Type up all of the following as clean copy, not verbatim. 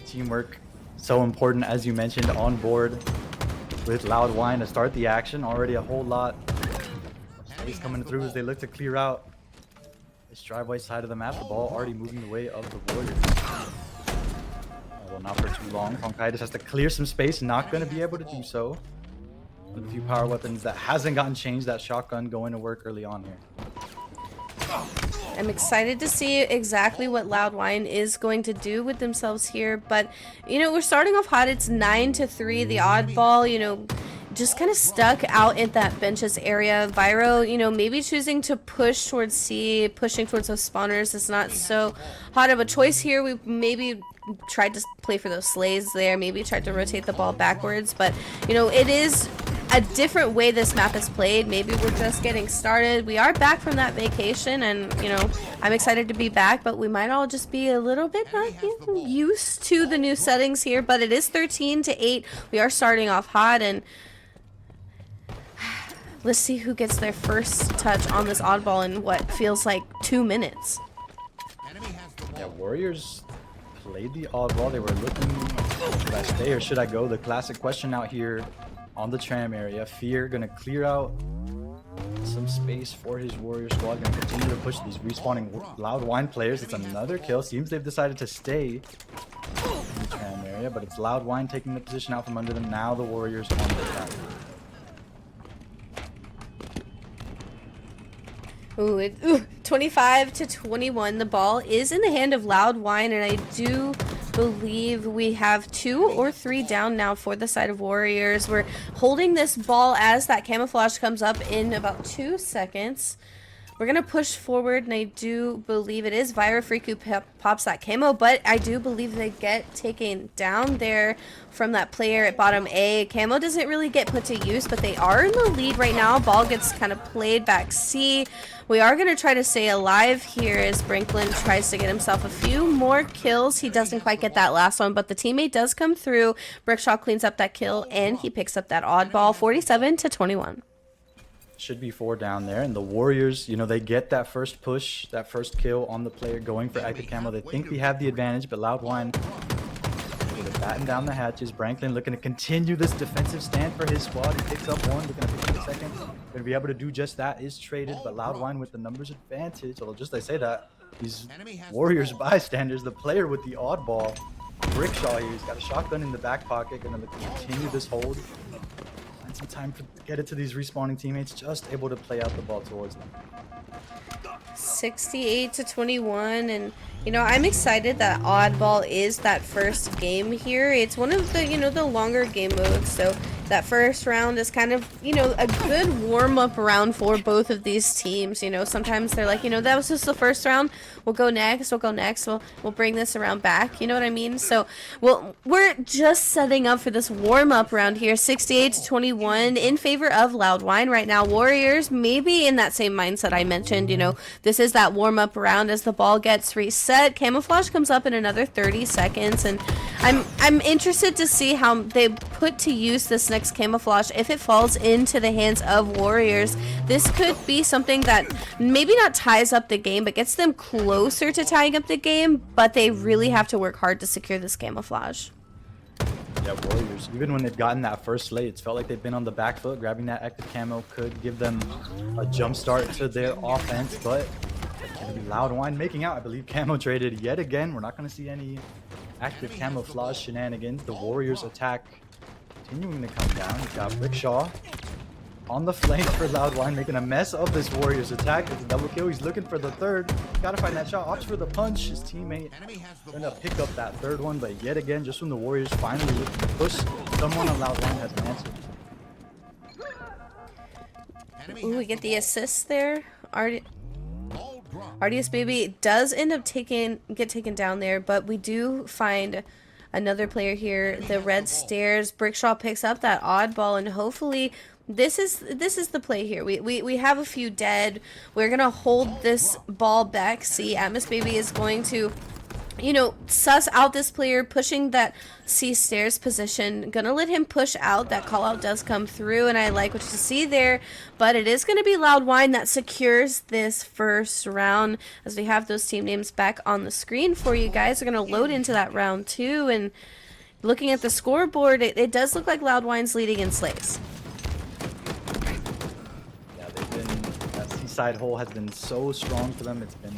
Teamwork, so important, as you mentioned, on board with Loud Whine to start the action. Already a whole lot of space coming through as they look to clear out this driveway side of the map. The ball already moving the way of the Warriors. Although not for too long. Honkai just has to clear some space. Not going to be able to do so. One of the few power weapons that hasn't gotten changed. That shotgun going to work early on here. I'm excited to see exactly what Loud Whine is going to do with themselves here, but you know, we're starting off hot. It's 9-3. The oddball, you know, just kind of stuck out in that benches area. Viro, you know, maybe choosing to push towards C, pushing towards those spawners is not so hot of a choice here. We maybe tried to play for those slays there, maybe tried to rotate the ball backwards, but you know, it is a different way this map is played. Maybe we're just getting started. We are back from that vacation, and you know, I'm excited to be back, but we might all just be a little bit not used to the new settings here. But it is 13-8. We are starting off hot, and let's see who gets their first touch on this oddball in what feels like 2 minutes. Yeah, Warriors played the oddball. They were looking, should I stay or should I go? The classic question out here on the tram area. Fear gonna clear out some space for his Warrior squad. Gonna continue to push these respawning Loud Whine players. It's another kill. Seems they've decided to stay in the tram area, but it's Loud Whine taking the position out from under them. Now the Warriors on the attack. Ooh, 25-21. The ball is in the hand of Loud Whine, and I do believe we have 2 or 3 down now for the side of Warriors. We're holding this ball as that camouflage comes up in about 2 seconds. We're going to push forward, and I do believe it is Vira Freak who pops that camo, but I do believe they get taken down there from that player at bottom A. Camo doesn't really get put to use, but they are in the lead right now. Ball gets kind of played back C. We are going to try to stay alive here as Brinklin tries to get himself a few more kills. He doesn't quite get that last one, but the teammate does come through. Brickshaw cleans up that kill, and he picks up that oddball, 47-21. Should be 4 down there, and the Warriors, you know, they get that first push, that first kill on the player going for active camo. They think they have the advantage, but Loud Whine able to batten down the hatches. Branklin looking to continue this defensive stand for his squad. He picks up one, looking to pick up the second. Going to be able to do just that. Is traded, but Loud Whine with the numbers advantage. Although just I say that, these Warriors bystanders, the player with the oddball, Brickshaw here, he's got a shotgun in the back pocket. Going to continue this hold. Some time to get it to these respawning teammates, just able to play out the ball towards them. 68-21, and you know, I'm excited that oddball is that first game here. It's one of the, you know, the longer game modes, so that first round is kind of, you know, a good warm-up round for both of these teams. You know, sometimes they're like, you know, that was just the first round, we'll go next, we'll bring this around back, you know what I mean? So we're just setting up for this warm-up round here. 68-21 in favor of Loud Whine right now. Warriors maybe in that same mindset I mentioned. You know, this is that warm-up round as the ball gets reset. Camouflage comes up in another 30 seconds, and I'm interested to see how they put to use this next camouflage. If it falls into the hands of Warriors, this could be something that maybe not ties up the game, but gets them closer to tying up the game, but they really have to work hard to secure this camouflage. Yeah, Warriors, even when they've gotten that first slate, it's felt like they've been on the back foot. Grabbing that active camo could give them a jump start to their offense, but Loud Whine making out. I believe camo traded yet again. We're not going to see any active camouflage shenanigans. The Warriors attack continuing to come down. We've got Brickshaw on the flank for Loud Whine, making a mess of this Warriors attack. It's a double kill. He's looking for the third. Gotta find that shot. Opts for the punch. His teammate gonna pick up that third one, but yet again, just when the Warriors finally look to push, someone on Loud Whine has an answer. Ooh, we get the assist there. Ardius Baby does end up get taken down there, but we do find another player here. The red stairs. Brickshaw picks up that oddball, and hopefully this is the play here. We have a few dead. We're gonna hold this ball back. See, Atmos Baby is going to you know, suss out this player pushing that C stairs position. Gonna let him push out. That call out does come through, and I like what you see there. But it is gonna be Loud Whine that secures this first round. As we have those team names back on the screen for you guys, we're gonna load into that round 2. And looking at the scoreboard, it does look like Loud Whine's leading in slays. Yeah, they've been, that seaside hole has been so strong for them. It's been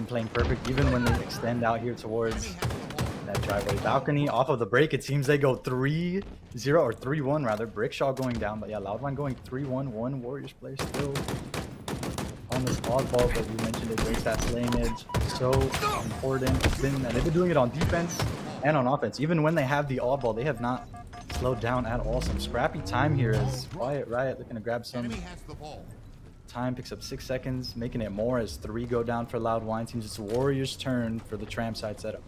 playing perfect, even when they extend out here towards that driveway balcony. Off of the break, it seems they go 3-0 or 3-1 rather. Brickshaw going down, but yeah, Loud Whine going 3-1. One Warriors player still on this oddball, but you mentioned it breaks that slaying edge. So important. They've been doing it on defense and on offense. Even when they have the oddball, they have not slowed down at all. Some scrappy time here as Quiet Riot looking to grab some time, picks up 6 seconds, making it more as 3 go down for Loud Whine. Seems it's Warriors' turn for the tram side setup.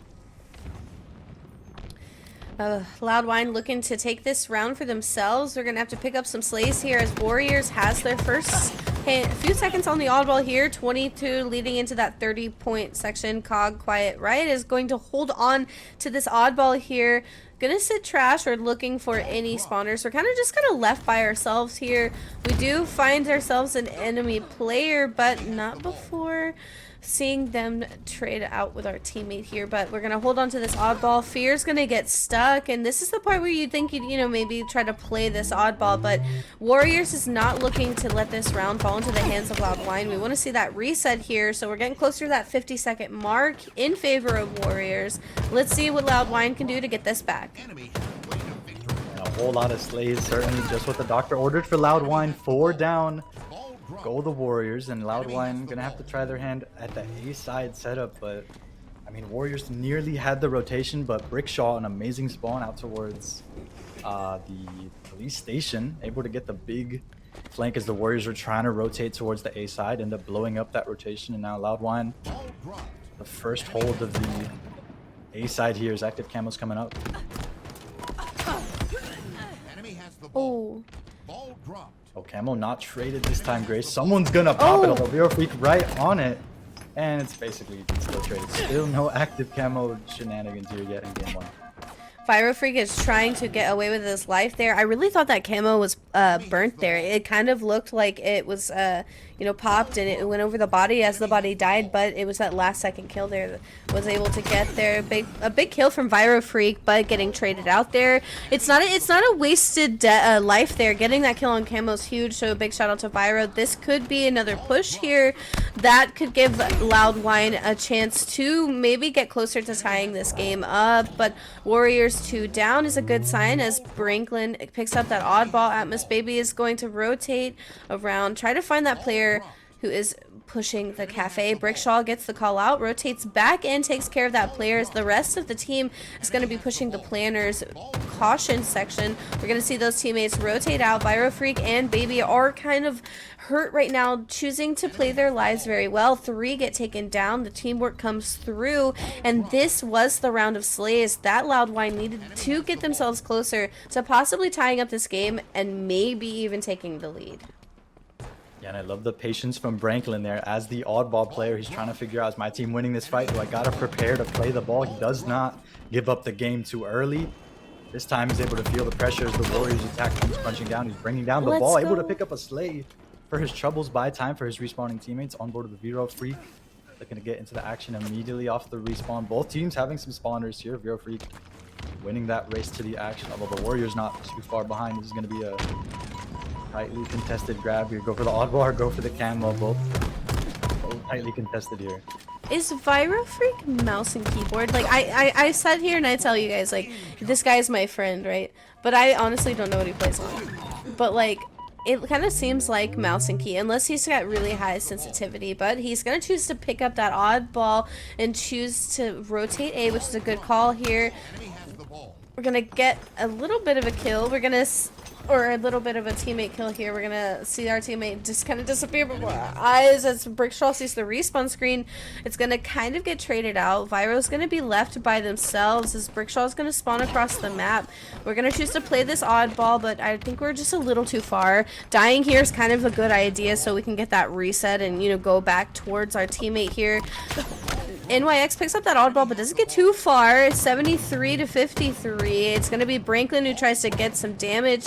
Loud Whine looking to take this round for themselves. They're going to have to pick up some slays here as Warriors has their first hit. A few seconds on the oddball here. 22 leading into that 30-point section. Cog Quiet Riot is going to hold on to this oddball here. Gonna sit trash or looking for any spawners. We're kind of just kind of left by ourselves here. We do find ourselves an enemy player, but not before seeing them trade out with our teammate here. But we're gonna hold on to this oddball. Fear's gonna get stuck, and this is the part where you think you'd, you know, maybe try to play this oddball, but Warriors is not looking to let this round fall into the hands of Loud Whine. We want to see that reset here, so we're getting closer to that 50-second mark in favor of Warriors. Let's see what Loud Whine can do to get this back. And a whole lot of slays, certainly just what the doctor ordered for Loud Whine. 4 down. Go the Warriors, and Loud Whine gonna have to try their hand at the A side setup, but I mean, Warriors nearly had the rotation, but Brickshaw, an amazing spawn out towards the police station, able to get the big flank as the Warriors were trying to rotate towards the A side, end up blowing up that rotation, and now Loud Whine, the first hold of the A side here as active camos coming up. Oh. Oh, camo not traded this time, Grace. Someone's gonna pop it, although Vero Freak right on it. And it's basically still traded. Still no active camo shenanigans here yet in game 1. Viro Freak is trying to get away with his life there. I really thought that camo was burnt there. It kind of looked like it was, you know, popped and it went over the body as the body died, but it was that last second kill there that was able to get there. A big kill from Viro Freak, but getting traded out there. It's not a wasted life there. Getting that kill on camo is huge, so a big shout out to Viro. This could be another push here that could give Loud Whine a chance to maybe get closer to tying this game up, but Warriors 2 down is a good sign as Brinklin picks up that oddball. Atmos Baby is going to rotate around, try to find that player who is pushing the cafe. Brickshaw gets the call out, rotates back and takes care of that player as the rest of the team is going to be pushing the planners caution section. We're going to see those teammates rotate out. Viro Freak and Baby are kind of hurt right now, choosing to play their lives very well. 3 get taken down. The teamwork comes through, and this was the round of slays that Loud Whine needed to get themselves closer to possibly tying up this game and maybe even taking the lead. Yeah, and I love the patience from Branklin there as the oddball player. He's trying to figure out, is my team winning this fight? Do I gotta prepare to play the ball? He does not give up the game too early. This time he's able to feel the pressure as the Warriors attack comes punching down. He's bringing down the ball, able to pick up a slay for his troubles, buy time for his respawning teammates on board of the Vero Freak. Looking to get into the action immediately off the respawn. Both teams having some spawners here. Vero Freak winning that race to the action, although the Warriors not too far behind. This is going to be a tightly contested grab here. Go for the oddball or go for the camo. Both tightly contested here. Is Viro Freak mouse and keyboard? Like, I sat here and I tell you guys, like, this guy's my friend, right? But I honestly don't know what he plays on. But, like, it kind of seems like mouse and key, unless he's got really high sensitivity. But he's going to choose to pick up that oddball and choose to rotate A, which is a good call here. We're going to get a little bit of a kill. We're going to... or a little bit of a teammate kill here. We're gonna see our teammate just kind of disappear before our eyes as Brickshaw sees the respawn screen. It's gonna kind of get traded out. Viro's gonna be left by themselves as Brickshaw's gonna spawn across the map. We're gonna choose to play this oddball, but I think we're just a little too far. Dying here is kind of a good idea so we can get that reset and, you know, go back towards our teammate here. NYX picks up that oddball, but doesn't get too far. It's 73 to 53. It's going to be Branklin who tries to get some damage.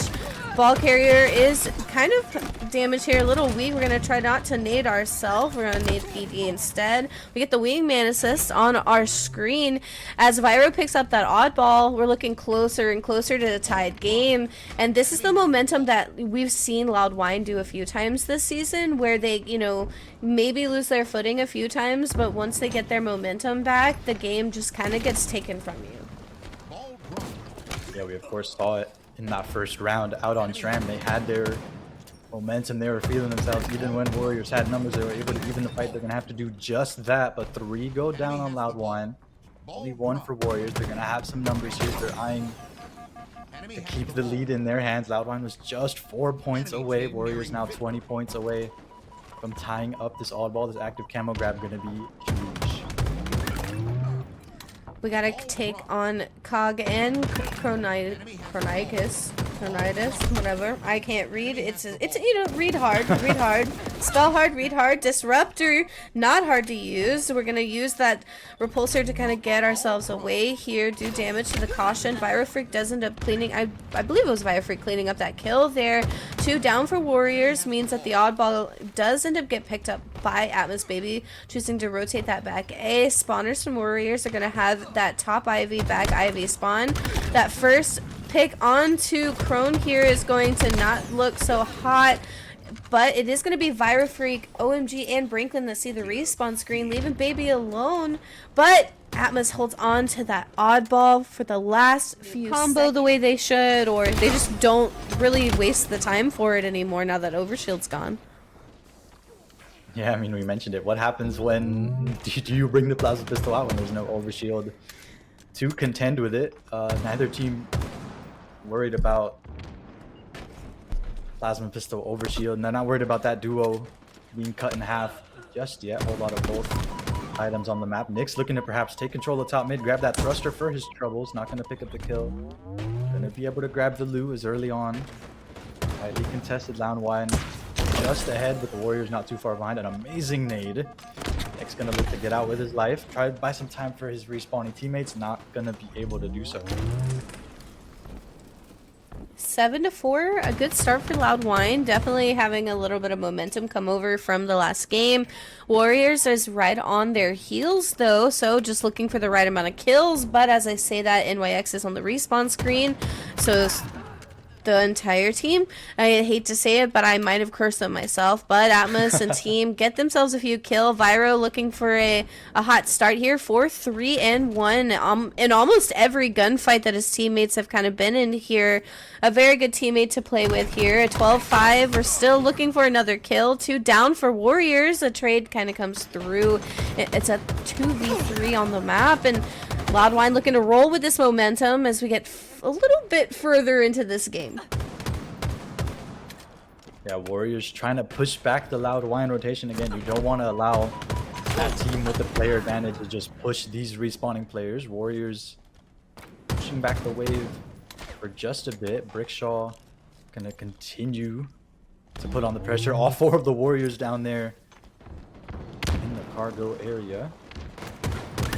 Ball carrier is kind of damaged here, a little weak. We're going to try not to nade ourselves. We're going to nade PD instead. We get the wingman assist on our screen. As Viro picks up that oddball, we're looking closer and closer to the tied game. And this is the momentum that we've seen Loud Whine do a few times this season, where they, you know, maybe lose their footing a few times, but once they get their momentum back, the game just kind of gets taken from you. Yeah, we of course saw it in that first round out on Shram. They had their momentum, they were feeling themselves. Even when Warriors had numbers, they were able to even the fight. They're gonna have to do just that, but 3 go down on Loud Whine. Only 1 for Warriors. They're gonna have some numbers here. They're eyeing to keep the lead in their hands. Loud Whine was just 4 points away. Warriors now 20 points away from tying up this oddball. This active camo grab gonna be huge. We gotta take on Cog and Chronitis, whatever. I can't read. It's you know, read hard, spell hard, read hard. Disruptor, not hard to use. We're gonna use that repulsor to kind of get ourselves away here, do damage to the caution. Virofreak does end up cleaning. I believe it was Virofreak cleaning up that kill there. 2 down for Warriors means that the oddball does end up get picked up by Atmos Baby, choosing to rotate that back A. Spawners from Warriors are gonna have that top Ivy, back Ivy spawn. That first pick onto Crone here is going to not look so hot, but it is going to be Virofreak, OMG, and Branklin that see the respawn screen, leaving Baby alone. But Atmos holds on to that oddball for the last few combo the way they should, or they just don't really waste the time for it anymore now that Overshield's gone. Yeah, I mean, we mentioned it. What happens when do you bring the plasma pistol out when there's no overshield to contend with it? Neither team worried about plasma pistol overshield, and they're not worried about that duo being cut in half just yet. A whole lot of both items on the map. Nick's looking to perhaps take control of top mid, grab that thruster for his troubles. Not going to pick up the kill. Going to be able to grab the loot as early on. Tightly contested. Loud Whine just ahead, but the Warriors not too far behind. An amazing nade. Nick's gonna look to get out with his life. Try to buy some time for his respawning teammates. Not gonna be able to do so. 7 to 4, a good start for Loud Whine. Definitely having a little bit of momentum come over from the last game. Warriors is right on their heels though, so just looking for the right amount of kills. But as I say that, NYX is on the respawn screen, so the entire team, I hate to say it, but I might have cursed them myself, but Atmos and team get themselves a few kill. Viro looking for a hot start here, 4-3-1 in almost every gunfight that his teammates have kind of been in here. A very good teammate to play with here. A 12-5, we're still looking for another kill. 2 down for Warriors. A trade kind of comes through. It's a 2v3 on the map, and Loud Whine looking to roll with this momentum as we get a little bit further into this game. Yeah, Warriors trying to push back the Loud Whine rotation again. You don't want to allow that team with the player advantage to just push these respawning players. Warriors pushing back the wave for just a bit. Brickshaw gonna continue to put on the pressure. All 4 of the Warriors down there in the cargo area.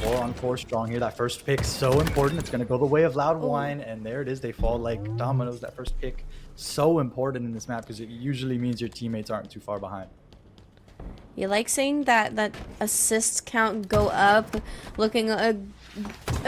4-on-4 strong here. That first pick so important. It's going to go the way of Loud Whine, and there it is. They fall like dominoes. That first pick so important in this map because it usually means your teammates aren't too far behind. You like seeing that assist count go up, looking a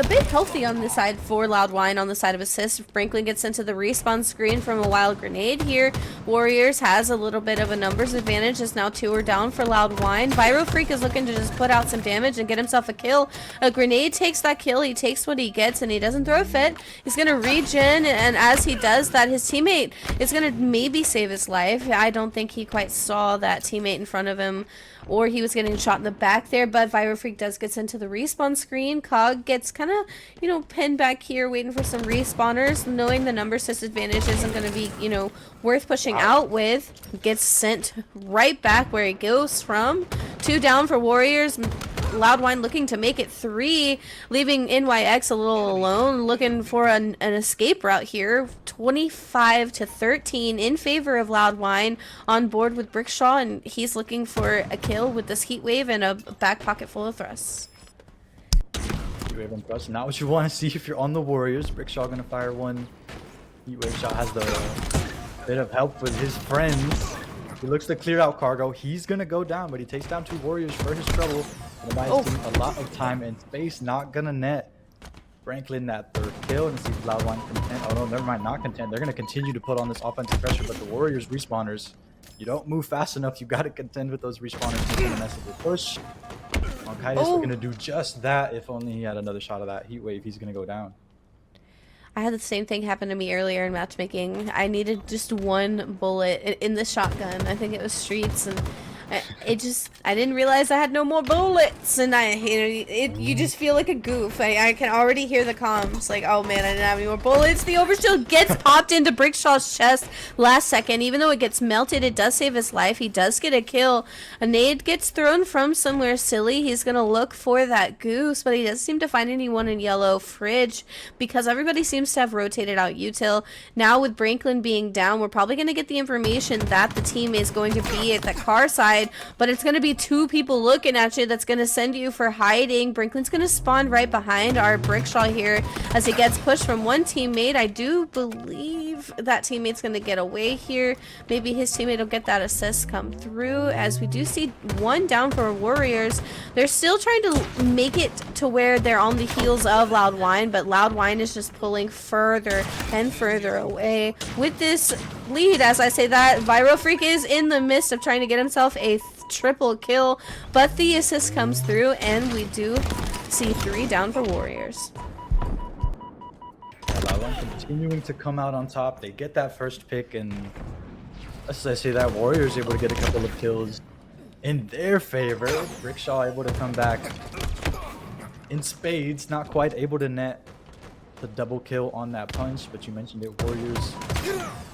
bit healthy on the side for Loud Whine on the side of assist. Franklin gets into the respawn screen from a wild grenade here. Warriors has a little bit of a numbers advantage as now 2 are down for Loud Whine. Virofreak is looking to just put out some damage and get himself a kill. A grenade takes that kill. He takes what he gets and he doesn't throw a fit. He's going to regen, and as he does that, his teammate is going to maybe save his life. I don't think he quite saw that teammate in front of him, or he was getting shot in the back there, but Virofreak does get into the respawn screen. Cog gets kind of, you know, pinned back here waiting for some respawners, knowing the numbers disadvantage isn't going to be, you know, worth pushing out with. Gets sent right back where he goes from. 2 down for Warriors. Loud Whine looking to make it 3, leaving NYX a little alone, looking for an escape route here. 25-13 in favor of Loud Whine, on board with Brickshaw, and he's looking for a kill with this heat wave and a back pocket full of thrusts. Heatwave on Thrust. Not what you want to see if you're on the Warriors. Brickshaw gonna fire one. Heatwave shot has the bit of help with his friends. He looks to clear out Cargo. He's gonna go down, but he takes down 2 Warriors for his trouble. Gonna buy his team a lot of time and space. Not gonna net Franklin that 3rd kill. And see if Loud Whine content. Oh no, never mind, not content. They're gonna continue to put on this offensive pressure, but the Warriors respawners, you don't move fast enough. You gotta contend with those respawners making a mess of the push. Kaitis were gonna do just that. If only he had another shot of that heat wave, he's gonna go down. I had the same thing happen to me earlier in matchmaking. I needed just 1 bullet in the shotgun. I think it was Streets, and I didn't realize I had no more bullets, and you just feel like a goof. I can already hear the comms, like, oh man, I didn't have any more bullets. The overshield gets popped into Brickshaw's chest last second. Even though it gets melted, it does save his life. He does get a kill. A nade gets thrown from somewhere silly. He's gonna look for that goose, but he doesn't seem to find anyone in yellow. Fridge, because everybody seems to have rotated out util. Now with Branklin being down, we're probably gonna get the information that the team is going to be at the car side, but it's going to be 2 people looking at you. That's going to send you for hiding. Brinklin's going to spawn right behind our Brickshaw here as he gets pushed from one teammate. I do believe that teammate's going to get away here. Maybe his teammate will get that assist come through, as we do see 1 down for Warriors. They're still trying to make it to where they're on the heels of Loud Whine, but Loud Whine is just pulling further and further away with this lead. As I say that, Viral Freak is in the midst of trying to get himself a triple kill, but the assist comes through, and we do see 3 down for Warriors. Loud Whine continuing to come out on top. They get that first pick, and as I say that, Warriors able to get a couple of kills in their favor. Brickshaw able to come back in spades, not quite able to net the double kill on that punch, but you mentioned it, Warriors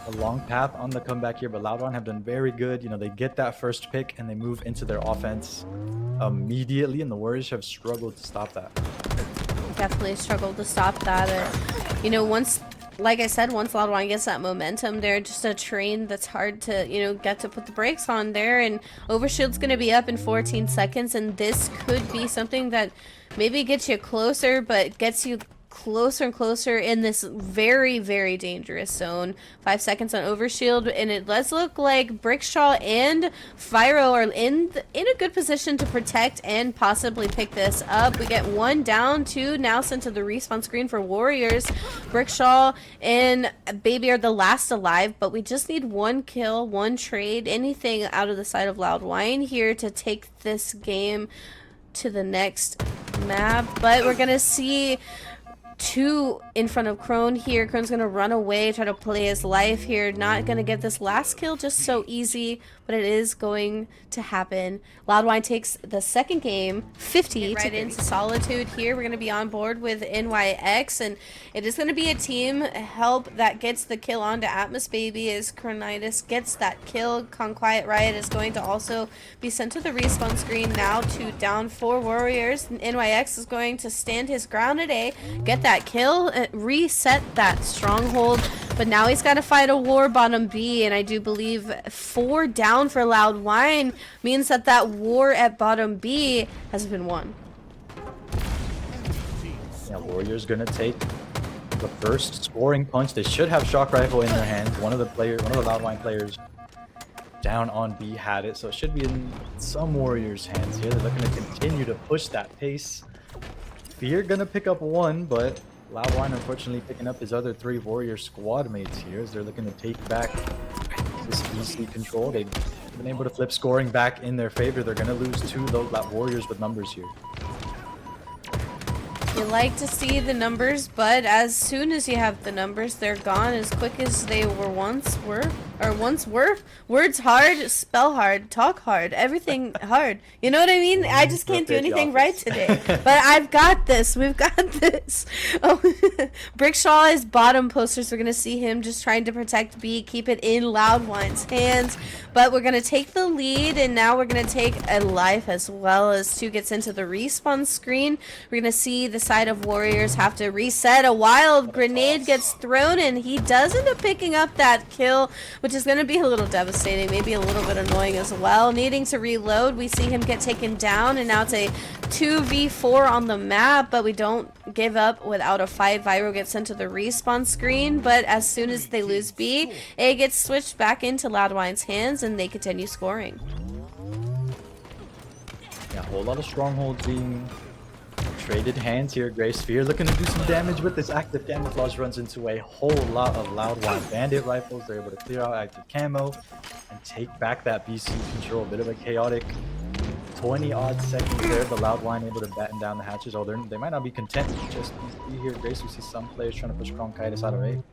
a long path on the comeback here, but Loud Whine have done very good. You know, they get that first pick and they move into their offense immediately, and the Warriors have struggled to stop that. Definitely struggled to stop that. You know, once, like I said, once Loud Whine gets that momentum, they're just a train that's hard to, you know, get to put the brakes on there, and Overshield's going to be up in 14 seconds, and this could be something that maybe gets you closer, but gets you closer and closer in this very, very dangerous zone. 5 seconds on Overshield, and it does look like Brickshaw and Fyro are in a good position to protect and possibly pick this up. We get 1 down, 2 now sent to the respawn screen for Warriors. Brickshaw and Baby are the last alive, but we just need 1 kill, 1 trade, anything out of the side of Loud Whine here to take this game to the next map. But we're gonna see 2 in front of Crone here. Crone's gonna run away, try to play his life here. Not gonna get this last kill just so easy, but it is going to happen. Loud Whine takes the second game, 50 right into Solitude here. We're gonna be on board with NYX, and it is gonna be a team help that gets the kill onto Atmos Baby as Cronitis gets that kill. Quiet Riot is going to also be sent to the respawn screen now. 2 down for Warriors. NYX is going to stand his ground today, get that kill, reset that stronghold, but now he's got to fight a war bottom B, and I do believe 4 down for Loud Whine means that that war at bottom B has been won. Yeah, Warriors gonna take the first scoring punch. They should have shock rifle in their hands. One of the Loud Whine players down on B had it, so it should be in some Warriors' hands here. They're looking to continue to push that pace. Fear gonna pick up 1, but Loud Whine unfortunately picking up his other 3 Warrior squad mates here as they're looking to take back this easy control. They've been able to flip scoring back in their favor. They're gonna lose 2 those Warriors with numbers here. You like to see the numbers, but as soon as you have the numbers, they're gone as quick as they once were. Words hard, spell hard, talk hard, everything hard. You know what I mean? I just can't do anything right today. But I've got this. We've got this. Oh, Brickshaw is bottom posters. We're going to see him just trying to protect B, keep it in Loud Whine's hands. But we're going to take the lead, and now we're going to take a life as well as 2 gets into the respawn screen. We're going to see the side of Warriors have to reset. A wild grenade gets thrown, and he does end up picking up that kill, which which is going to be a little devastating, maybe a little bit annoying as well. Needing to reload, we see him get taken down, and now it's a 2v4 on the map, but we don't give up without a fight. Vyro gets sent to the respawn screen, but as soon as they lose B, A gets switched back into Loud Whine's hands, and they continue scoring. Yeah, a whole lot of strongholds being traded hands here. Gray Sphere looking to do some damage with this active camouflage. Runs into a whole lot of Loud Whine bandit rifles. They're able to clear out active camo and take back that BC control. A bit of a chaotic 20-odd seconds there, but Loud Whine able to batten down the hatches. Oh, they might not be content with just BC here. Grace, we see some players trying to push Kronkitis out of A.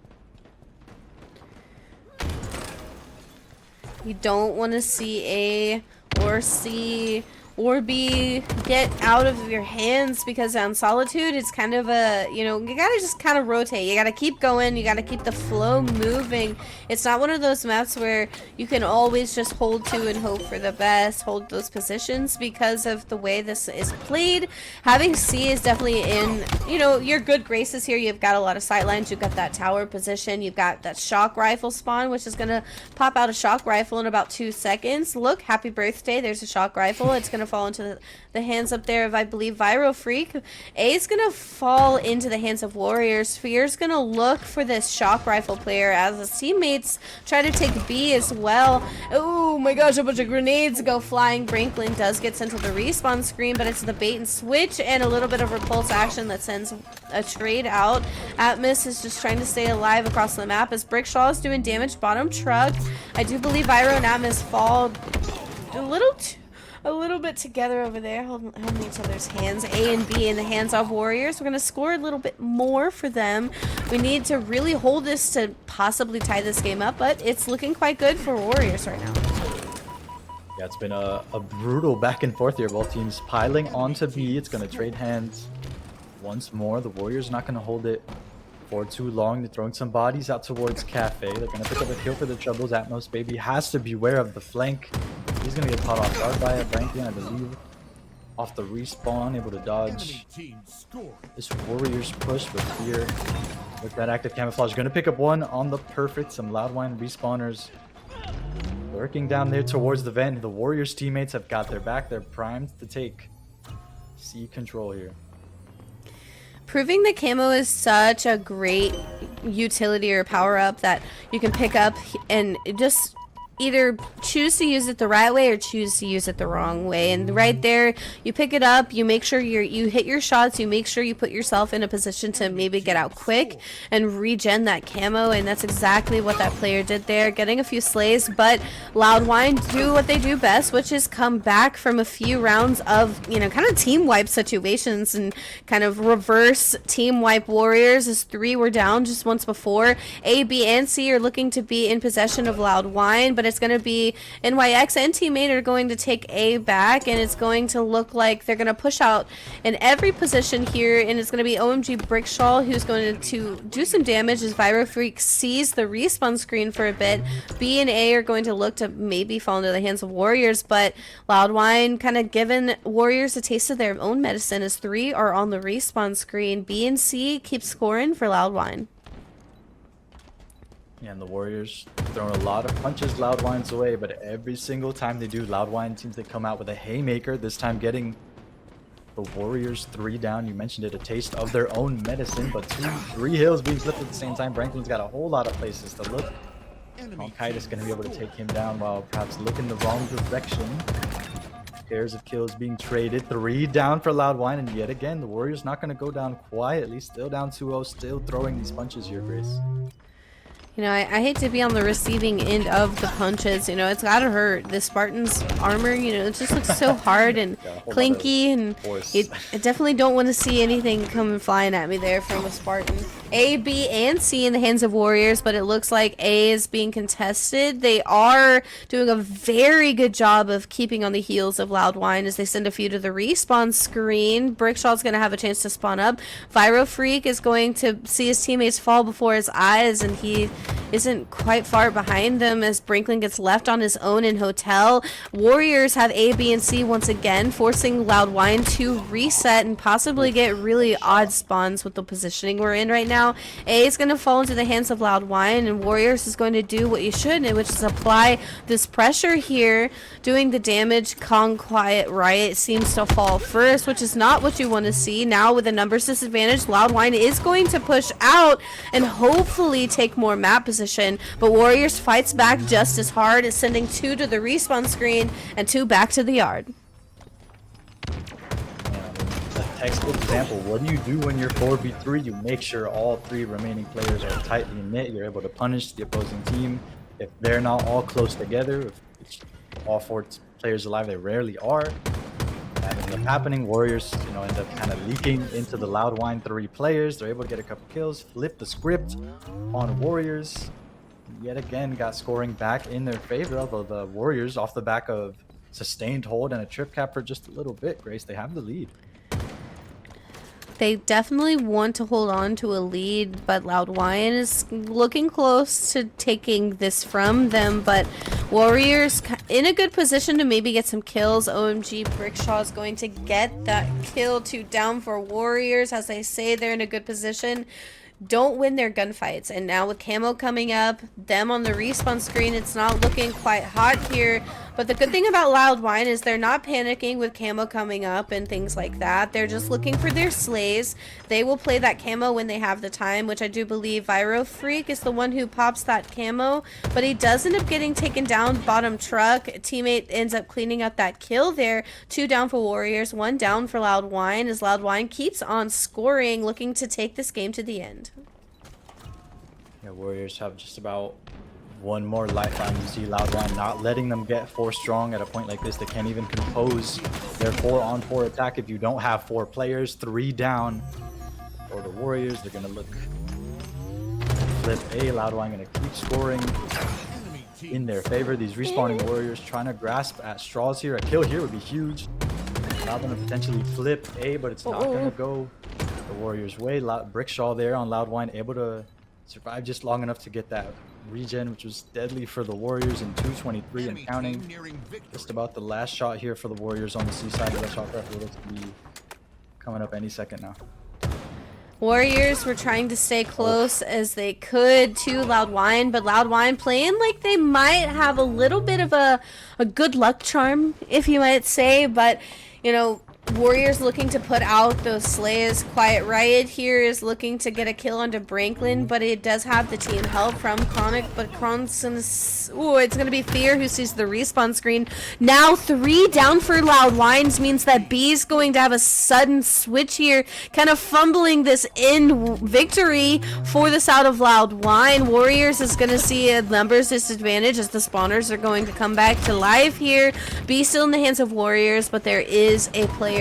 You don't want to see A or C or B get out of your hands, because on Solitude it's kind of a, you know, you gotta just kind of rotate. You gotta keep going, you gotta keep the flow moving. It's not one of those maps where you can always just hold to and hope for the best, hold those positions, because of the way this is played. Having C is definitely in, you know, your good graces here. You've got a lot of sightlines, you've got that tower position, you've got that shock rifle spawn, which is gonna pop out a shock rifle in about 2 seconds. Look, happy birthday, there's a shock rifle. It's gonna fall into the hands up there of, I believe, Vyro Freak. A is gonna fall into the hands of Worriers. Sphere's gonna look for this shock rifle player as his teammates try to take B as well. Oh my gosh, a bunch of grenades go flying. Branklin does get sent to the respawn screen, but it's the bait and switch and a little bit of repulse action that sends a trade out. Atmos is just trying to stay alive across the map as Brickshaw is doing damage bottom truck. I do believe Vyro and Atmos fall a little bit together over there, holding each other's hands. A and B in the hands of Worriers. We're going to score a little bit more for them. We need to really hold this to possibly tie this game up, but it's looking quite good for Worriers right now. Yeah, it's been a brutal back and forth here. Both teams piling onto B. It's going to trade hands once more. The Warriors not going to hold it for too long. They're throwing some bodies out towards Cafe. They're going to pick up a kill for the Troubles. Atmos Baby has to beware of the flank. He's going to get caught off guard by it. Franklin, I believe, off the respawn, able to dodge this Warriors push with Fear. With that active camouflage, going to pick up one on the perfect. Some Loud Whine respawners lurking down there towards the vent. The Warriors teammates have got their back. They're primed to take C control here. Proving the camo is such a great utility or power up that you can pick up and just either choose to use it the right way or choose to use it the wrong way. And right there, you pick it up, you make sure you hit your shots, you make sure you put yourself in a position to maybe get out quick and regen that camo, and that's exactly what that player did there, getting a few slays. But Loud Whine do what they do best, which is come back from a few rounds of, you know, kind of team wipe situations and kind of reverse team wipe Warriors, as 3 were down just once before. A, B, and C are looking to be in possession of Loud Whine, but it's going to be NYX and teammate are going to take A back, and it's going to look like they're going to push out in every position here, and it's going to be OMG Brickshaw who's going to do some damage as Vyro Freak sees the respawn screen for a bit. B and A are going to look to maybe fall into the hands of Warriors, but Loud Whine kind of giving Warriors a taste of their own medicine as 3 are on the respawn screen. B and C keep scoring for Loud Whine. Yeah, and the Warriors throwing a lot of punches Loud Whine's away, but every single time they do, Loud Whine seems to come out with a haymaker, this time getting the Warriors 3 down. You mentioned it, a taste of their own medicine, but 3 hills being flipped at the same time. Franklin's got a whole lot of places to look. Kronkitis going to be able to take him down while perhaps looking the wrong direction. Pairs of kills being traded. 3 down for Loud Whine, and yet again, the Warriors not going to go down quietly. Still down 2-0, still throwing these punches here, Grace. You know, I hate to be on the receiving end of the punches. You know, it's gotta hurt. The Spartan's armor, you know, it just looks so hard and clinky, and I definitely don't want to see anything coming flying at me there from a Spartan. A, B, and C in the hands of Warriors, but it looks like A is being contested. They are doing a very good job of keeping on the heels of Loud Whine as they send a few to the respawn screen. Brickshaw's going to have a chance to spawn up. Vyro Freak is going to see his teammates fall before his eyes, and he isn't quite far behind them as Brinklin gets left on his own in Hotel. Warriors have A, B, and C once again, forcing Loud Whine to reset and possibly get really odd spawns with the positioning we're in right now. A is going to fall into the hands of Loud Whine, and Warriors is going to do what you should, which is apply this pressure here, doing the damage. Kong Quiet Riot seems to fall first, which is not what you want to see. Now with a numbers disadvantage, Loud Whine is going to push out and hopefully take more map position, but Warriors fights back just as hard, as sending 2 to the respawn screen and 2 back to the yard. A textbook example, what do you do when you're 4v3? You make sure all 3 remaining players are tightly knit. You're able to punish the opposing team if they're not all close together. If all 4 players alive, they rarely are. And ends up happening. Warriors, end up kind of leaking into the Loud Whine 3 players. They're able to get a couple kills, flip the script on Warriors. Yet again, got scoring back in their favor, although the Warriors, off the back of sustained hold and a trip cap for just a little bit, Grace, they have the lead. They definitely want to hold on to a lead, but Loud Whine is looking close to taking this from them. But Warriors in a good position to maybe get some kills. OMG, Brickshaw is going to get that kill. 2 down for Warriors. As I say, they're in a good position. Don't win their gunfights. And now with Camo coming up, them on the respawn screen, it's not looking quite hot here. But the good thing about Loud Whine is they're not panicking with Camo coming up and things like that. They're just looking for their slays. They will play that Camo when they have the time, which I do believe Viro Freak is the one who pops that Camo. But he does end up getting taken down bottom truck. A teammate ends up cleaning up that kill there. 2 down for Warriors, 1 down for Loud Whine, as Loud Whine keeps on scoring, looking to take this game to the end. Yeah, Warriors have just about 1 more lifeline. You see Loud Whine not letting them get 4 strong at a point like this. They can't even compose their 4-on-4 attack if you don't have 4 players. 3 down for the Warriors. They're gonna look flip A. Loud Whine gonna keep scoring in their favor. These respawning Warriors trying to grasp at straws here. A kill here would be huge. Loud Whine potentially flip A, but it's not gonna go the Warriors' way. Brickshaw there on Loud Whine, able to survive just long enough to get that regen, which was deadly for the Warriors in 2:23 and counting. Just about the last shot here for the Warriors on the C side of the shot rifle. Looks to be coming up any second now. Warriors were trying to stay close as they could to Loud Whine, but Loud Whine playing like they might have a little bit of a good luck charm, if you might say. But Warriors looking to put out those slays. Quiet Riot here is looking to get a kill onto Brinklin, but it does have the team help from Chronic. But it's going to be Fear who sees the respawn screen. Now 3 down for Loud Whines means that B's going to have a sudden switch here, kind of fumbling this in victory for this out of Loud Whine. Warriors is going to see a numbers disadvantage as the spawners are going to come back to life here. B still in the hands of Warriors, but there is a player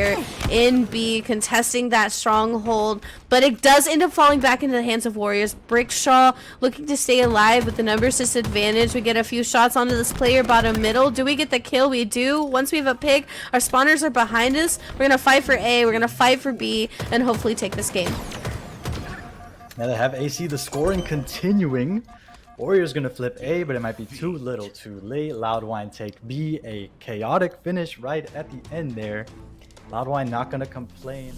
in B contesting that stronghold, but it does end up falling back into the hands of Warriors. Brickshaw looking to stay alive with the numbers disadvantage. We get a few shots onto this player bottom middle. Do we get the kill? We do. Once we have a pick, our spawners are behind us. We're gonna fight for A, we're gonna fight for B, and hopefully take this game. Now they have AC, the scoring continuing. Warriors gonna flip A, but it might be too little too late. Loud Whine take B. A chaotic finish right at the end there. Loud Whine not gonna complain.